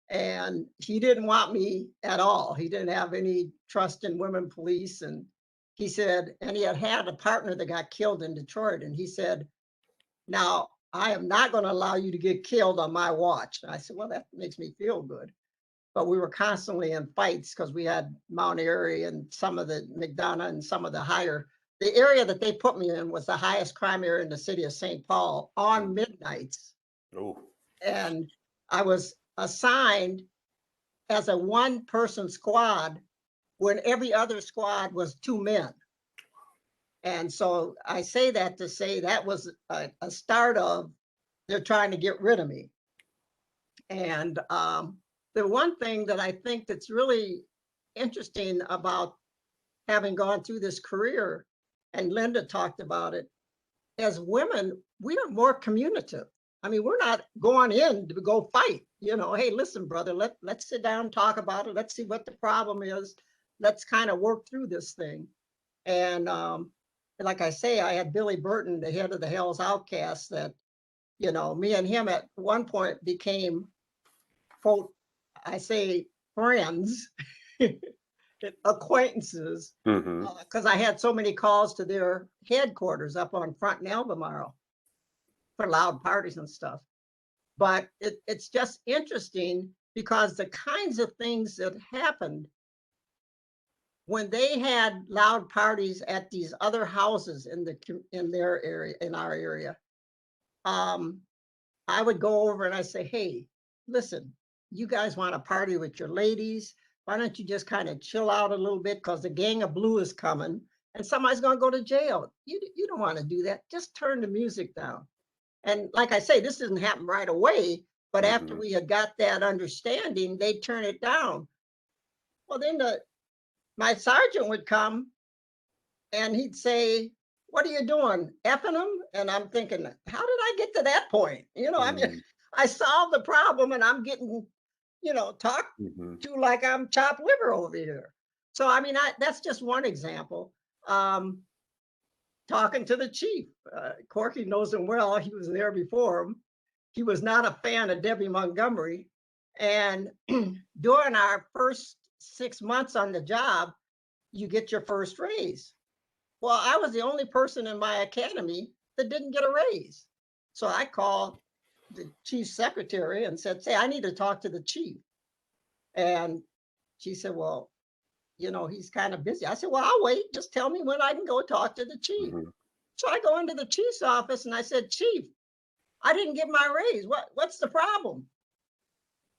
and he didn't want me at all. He didn't have any trust in women police. And he said, and he had a partner that got killed in Detroit. And he said, now, I am not going to allow you to get killed on my watch. And I said, well, that makes me feel good. But we were constantly in fights because we had Mount Airy and some of the McDonough and some of the higher. The area that they put me in was the highest crime area in the city of St. Paul on midnights. Oh. And I was assigned as a 1-person squad when every other squad was 2 men. And so I say that to say that was a start of they're trying to get rid of me. And the one thing that I think that's really interesting about having gone through this career, and Linda talked about it, as women, we are more communicative. I mean, we're not going in to go fight, hey, listen, brother, let's sit down and talk about it. Let's see what the problem is. Let's kind of work through this thing. And like I say, I had Billy Burton, the head of the Hell's Outcasts, that, me and him at one point became, quote, I say friends, acquaintances, because I had so many calls to their headquarters up on Front and Albemarle for loud parties and stuff. But it's just interesting because the kinds of things that happened when they had loud parties at these other houses in their area, in our area, I would go over and I say, hey, listen, you guys want to party with your ladies? Why don't you just kind of chill out a little bit, because the Gang of Blue is coming and somebody's going to go to jail. You don't want to do that. Just turn the music down. And like I say, this didn't happen right away, but after we had got that understanding, they'd turn it down. Well, then my sergeant would come and he'd say, what are you doing? Effing them? And I'm thinking, how did I get to that point? I mean, I solved the problem and I'm getting, talked to like I'm chopped liver over here. So, I mean, that's just one example. Talking to the chief, Corky knows him well. He was there before him. He was not a fan of Debbie Montgomery. And during our first 6 months on the job, you get your first raise. Well, I was the only person in my academy that didn't get a raise. So I called the chief's secretary and said, say, I need to talk to the chief. And she said, well, he's kind of busy. I said, well, I'll wait. Just tell me when I can go talk to the chief. So I go into the chief's office and I said, Chief, I didn't get my raise. What's the problem?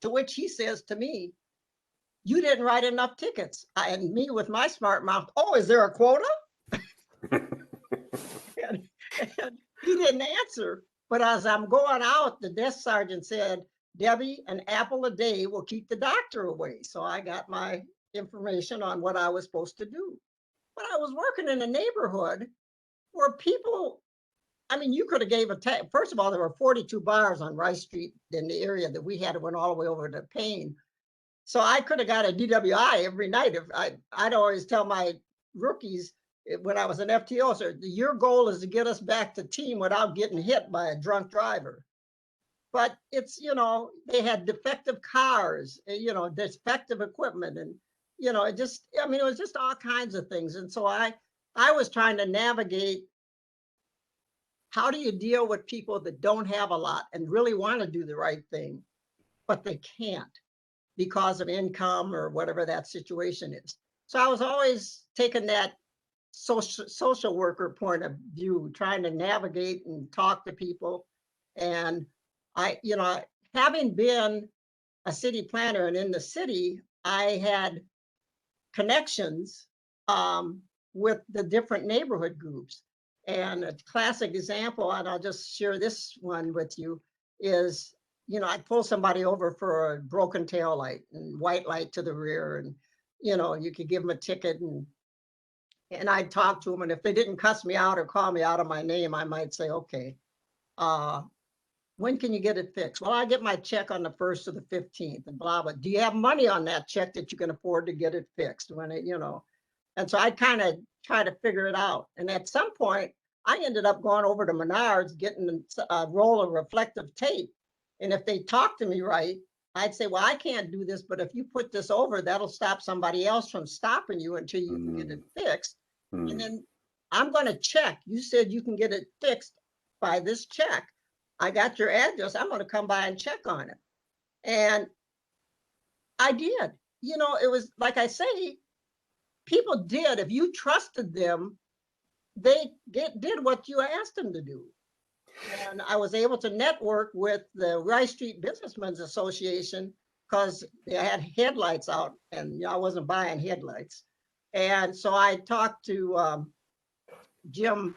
To which he says to me, you didn't write enough tickets. And me with my smart mouth, oh, is there a quota? and he didn't answer. But as I'm going out, the desk sergeant said, Debbie, an apple a day will keep the doctor away. So I got my information on what I was supposed to do. But I was working in a neighborhood where people, I mean, you could have gave first of all, there were 42 bars on Rice Street in the area that we had. It went all the way over to Payne. So I could have got a DWI every night. If I'd always tell my rookies when I was an FTO, sir, your goal is to get us back to team without getting hit by a drunk driver. But it's, they had defective cars, defective equipment. And, it was just all kinds of things. And so I was trying to navigate, how do you deal with people that don't have a lot and really want to do the right thing, but they can't because of income or whatever that situation is. So I was always taking that social worker point of view, trying to navigate and talk to people. And I, having been a city planner and in the city, I had connections with the different neighborhood groups. And a classic example, and I'll just share this one with you, is, I'd pull somebody over for a broken tail light and white light to the rear. And, you could give them a ticket and I'd talk to them. And if they didn't cuss me out or call me out of my name, I might say, okay, when can you get it fixed? Well, I get my check on the 1st or the 15th and blah, blah. Do you have money on that check that you can afford to get it fixed when it, And so I kind of try to figure it out. And at some point, I ended up going over to Menards, getting a roll of reflective tape. And if they talk to me right, I'd say, well, I can't do this, but if you put this over, that'll stop somebody else from stopping you until you can get it fixed. And then I'm going to check. You said you can get it fixed by this check. I got your address. I'm going to come by and check on it. And I did. It was like I say, people did. If you trusted them, they did what you asked them to do. And I was able to network with the Rice Street Businessmen's Association because they had headlights out and I wasn't buying headlights. And so I talked to Jim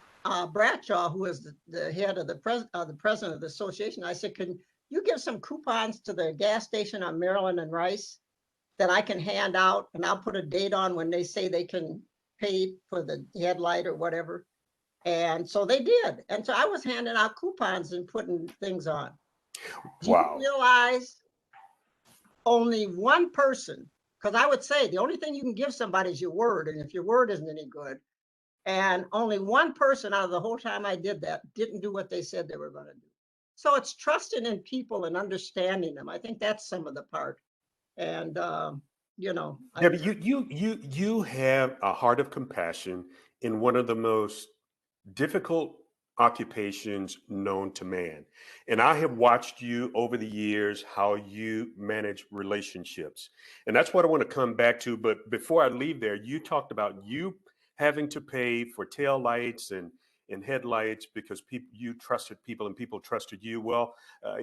Bradshaw, who is the head of the president of the association. I said, can you give some coupons to the gas station on Maryland and Rice that I can hand out, and I'll put a date on when they say they can pay for the headlight or whatever. And so they did. And so I was handing out coupons and putting things on. Do you Wow. realize only one person, because I would say the only thing you can give somebody is your word. And if your word isn't any good, and only one person out of the whole time I did that didn't do what they said they were going to do. So it's trusting in people and understanding them. I think that's some of the part. And, you know, Debbie, you have a heart of compassion in one of the most difficult occupations known to man. And I have watched you over the years how you manage relationships. And that's what I want to come back to. But before I leave there, you talked about you having to pay for tail lights and headlights because people you trusted people and people trusted you. Well,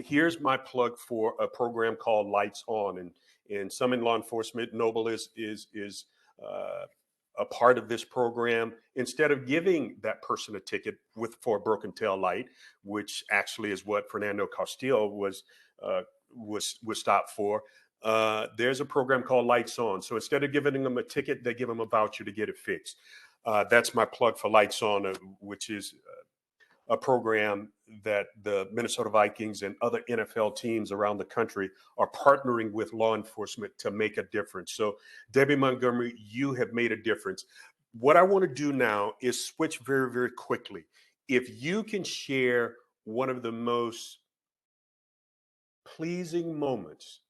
here's my plug for a program called Lights On, and some in law enforcement. Noble is uh, a part of this program. Instead of giving that person a ticket for a broken tail light, which actually is what Fernando Castillo uh, was stopped for. There's a program called Lights On. So instead of giving them a ticket, they give them a voucher to get it fixed. That's my plug for Lights On, which is a program that the Minnesota Vikings and other NFL teams around the country are partnering with law enforcement to make a difference. So, Debbie Montgomery, you have made a difference. What I want to do now is switch very, very quickly. If you can share one of the most pleasing moments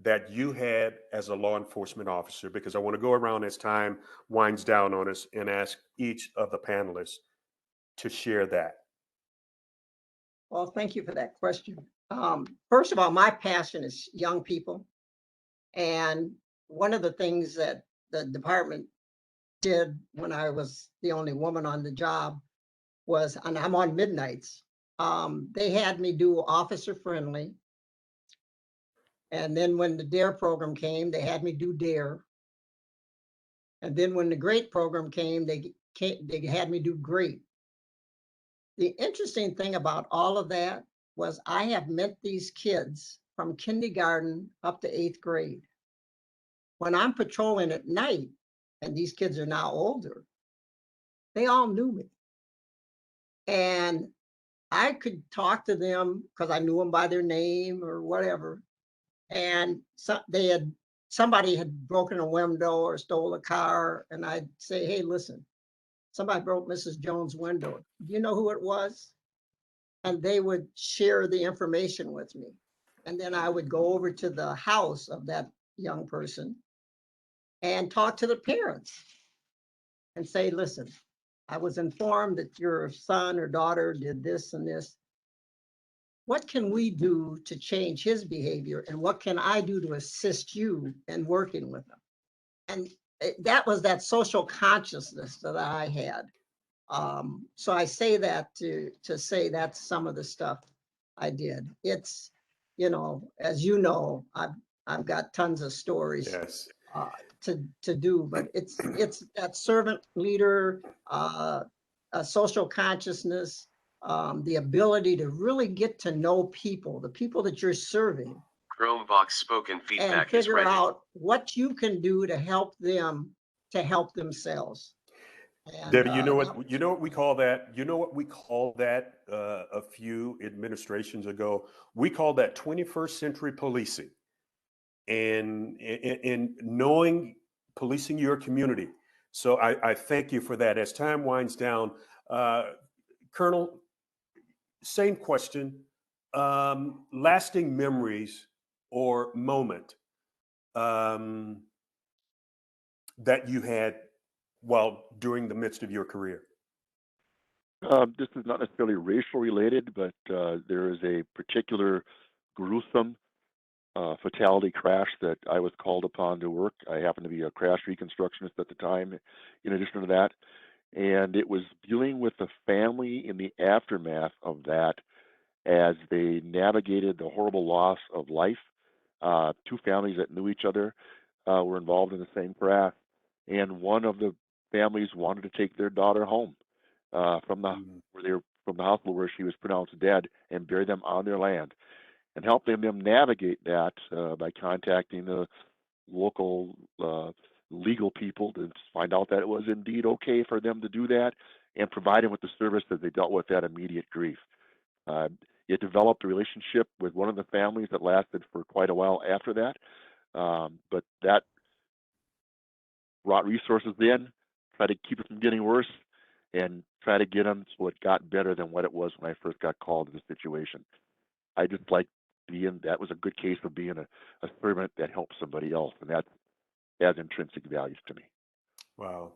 that you had as a law enforcement officer, because I want to go around as time winds down on us and ask each of the panelists to share that. well, thank you for that question. First of all, my passion is young people. And one of the things that the department did when I was the only woman on the job was, and I'm on midnights, they had me do officer friendly. And then when the DARE program came, they had me do DARE. And then when the GREAT program came, they had me do GREAT. The interesting thing about all of that was I have met these kids from kindergarten up to 8th grade. When I'm patrolling at night, and these kids are now older, they all knew me. And I could talk to them because I knew them by their name or whatever. And so somebody had broken a window or stole a car, and I'd say, hey, listen, somebody broke Mrs. Jones' window. Do you know who it was? And they would share the information with me. And then I would go over to the house of that young person and talk to the parents and say, listen, I was informed that your son or daughter did this and this. What can we do to change his behavior? And what can I do to assist you in working with him? And that was that social consciousness that I had. So I say that to say that's some of the stuff I did. It's, you know, as you know, I've got tons of stories Yes. to do, but it's that servant leader, a social consciousness, the ability to really get to know people, the people that you're serving, Chromebox spoken and feedback is figure ready. out what you can do to help them to help themselves. And Debbie, you know what we call that? You know what we call that a few administrations ago? We call that 21st century policing, and in knowing policing your community. So I thank you for that. As time winds down, Colonel, same question. Lasting memories or moment um, that you had while during the midst of your career. This is not necessarily racial related, but there is a particular gruesome fatality crash that I was called upon to work. I happened to be a crash reconstructionist at the time, in addition to that. And it was dealing with the family in the aftermath of that as they navigated the horrible loss of life. Two families that knew each other were involved in the same crash, and one of the families wanted to take their daughter home from the Mhm. where they were from the hospital where she was pronounced dead, and bury them on their land, and helping them navigate that by contacting the local legal people to find out that it was indeed okay for them to do that, and provide them with the service that they dealt with that immediate grief. It developed a relationship with one of the families that lasted for quite a while after that, but that brought resources in, try to keep it from getting worse, and try to get them so it got better than what it was when I first got called to the situation. I just like that was a good case of being a servant that helps somebody else, and that has intrinsic values to me. Wow.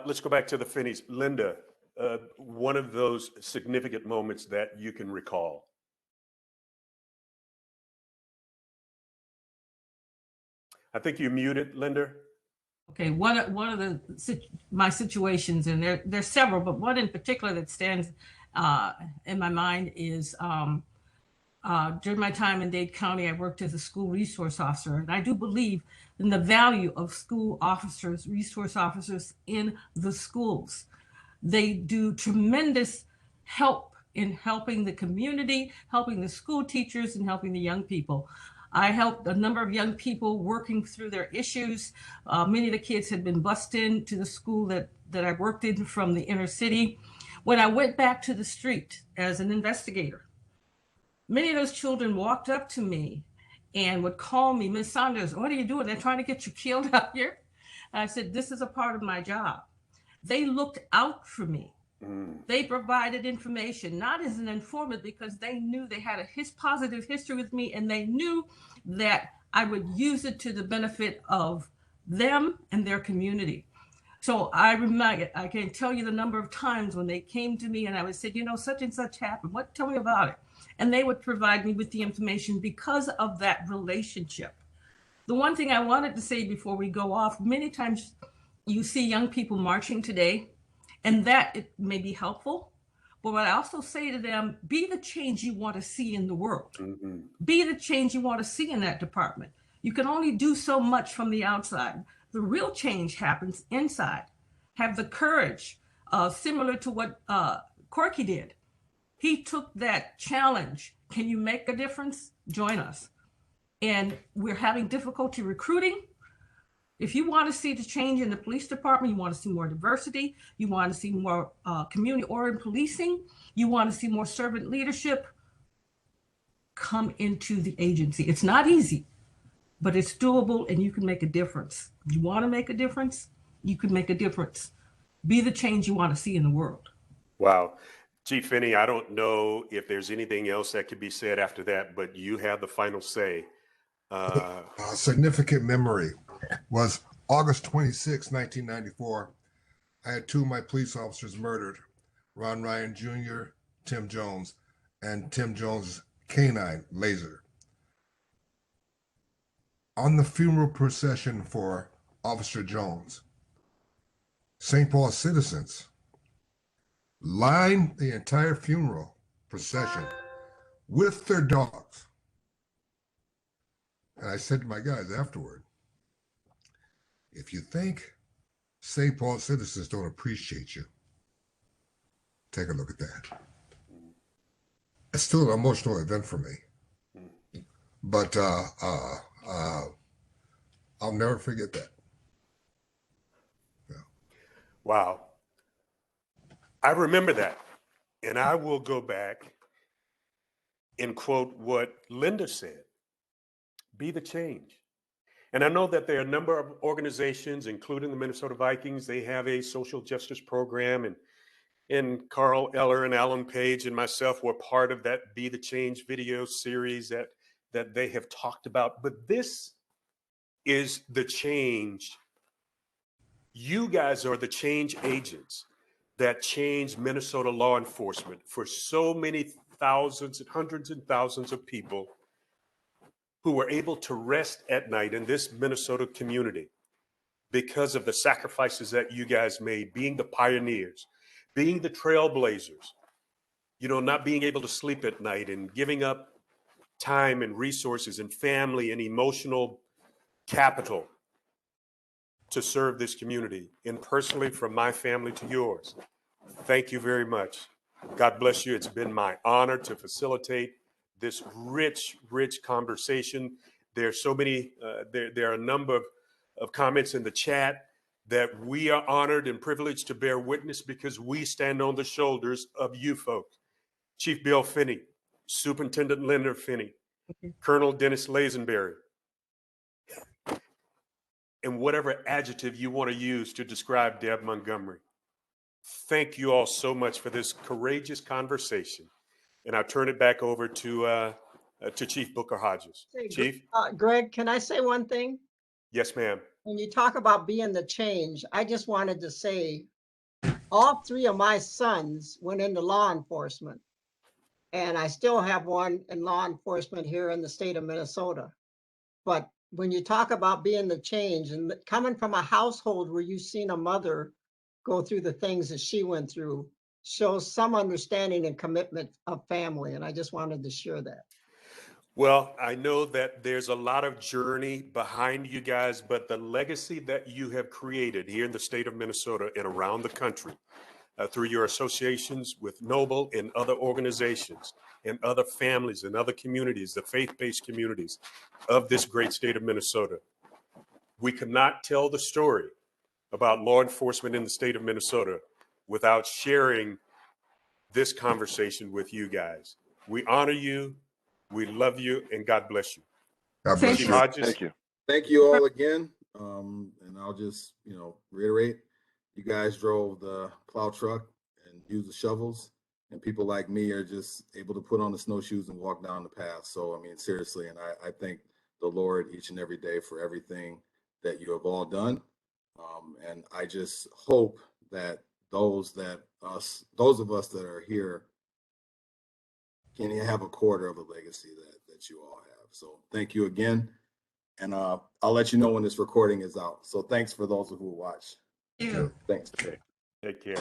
Let's go back to the Finneys. Linda, one of those significant moments that you can recall. I think you're muted, Linda. Okay, one of my situations, and there's several, but one in particular that stands in my mind is during my time in Dade County, I worked as a school resource officer, and I do believe in the value of school officers, resource officers in the schools. They do tremendous help in helping the community, helping the school teachers, and helping the young people. I helped a number of young people working through their issues. Many of the kids had been bused into the school that I worked in from the inner city. When I went back to the street as an investigator, many of those children walked up to me and would call me, Ms. Saunders, what are you doing? They're trying to get you killed out here. And I said, this is a part of my job. They looked out for me. They provided information, not as an informant, because they knew they had a positive history with me, and they knew that I would use it to the benefit of them and their community. So I remember, I can tell you the number of times when they came to me and I would say, you know, such and such happened. Tell me about it. And they would provide me with the information because of that relationship. The one thing I wanted to say before we go off, many times you see young people marching today, and that it may be helpful. But what I also say to them, be the change you want to see in the world. Mm-hmm. Be the change you want to see in that department. You can only do so much from the outside. The real change happens inside. Have the courage, similar to what Corky did. He took that challenge. Can you make a difference? Join us. And we're having difficulty recruiting. If you want to see the change in the police department, you want to see more diversity, you want to see more community-oriented policing, you want to see more servant leadership, come into the agency. It's not easy, but it's doable, and you can make a difference. You want to make a difference, you can make a difference. Be the change you want to see in the world. Wow. Chief Finney, I don't know if there's anything else that could be said after that, but you have the final say. A significant memory was August 26, 1994. I had two of my police officers murdered, Ron Ryan Jr., Tim Jones, and Tim Jones' canine, Laser. On the funeral procession for Officer Jones, St. Paul citizens lined the entire funeral procession with their dogs. And I said to my guys afterward, if you think St. Paul citizens don't appreciate you, take a look at that. It's still an emotional event for me. But I'll never forget that. Yeah. Wow. I remember that. And I will go back and quote what Linda said. Be the change. And I know that there are a number of organizations, including the Minnesota Vikings. They have a social justice program, and Carl Eller and Alan Page and myself were part of that Be the Change video series that they have talked about. But this is the change. You guys are the change agents that change Minnesota law enforcement for so many thousands and hundreds and thousands of people who were able to rest at night in this Minnesota community because of the sacrifices that you guys made, being the pioneers, being the trailblazers, not being able to sleep at night and giving up time and resources and family and emotional capital to serve this community. And personally, from my family to yours, thank you very much. God bless you. It's been my honor to facilitate this rich conversation. There's so many, there are a number of comments in the chat that we are honored and privileged to bear witness because we stand on the shoulders of you folks. Chief Bill Finney, Superintendent Linda Finney, Colonel Dennis Lazenbury, and whatever adjective you want to use to describe Deb Montgomery. Thank you all so much for this courageous conversation. And I'll turn it back over to Chief Booker Hodges. Say, Chief? Greg, can I say one thing? Yes, ma'am. When you talk about being the change, I just wanted to say all three of my sons went into law enforcement. And I still have one in law enforcement here in the state of Minnesota. But when you talk about being the change and coming from a household where you've seen a mother go through the things that she went through, shows some understanding and commitment of family. And I just wanted to share that. Well, I know that there's a lot of journey behind you guys, but the legacy that you have created here in the state of Minnesota and around the country through your associations with Noble and other organizations and other families and other communities, the faith-based communities of this great state of Minnesota. We cannot tell the story about law enforcement in the state of Minnesota without sharing this conversation with you guys. We honor you. We love you, and God bless you. God bless Thank Chief you. Hodges. Thank you. Thank you all again. And I'll just, reiterate, you guys drove the plow truck and used the shovels, and people like me are just able to put on the snowshoes and walk down the path. So, I mean, seriously, and I thank the Lord each and every day for everything that you have all done. And I just hope that those of us that are here can have a quarter of a legacy that you all have. So thank you again. And I'll let you know when this recording is out. So thanks for those who watch. you. Thanks. Take care.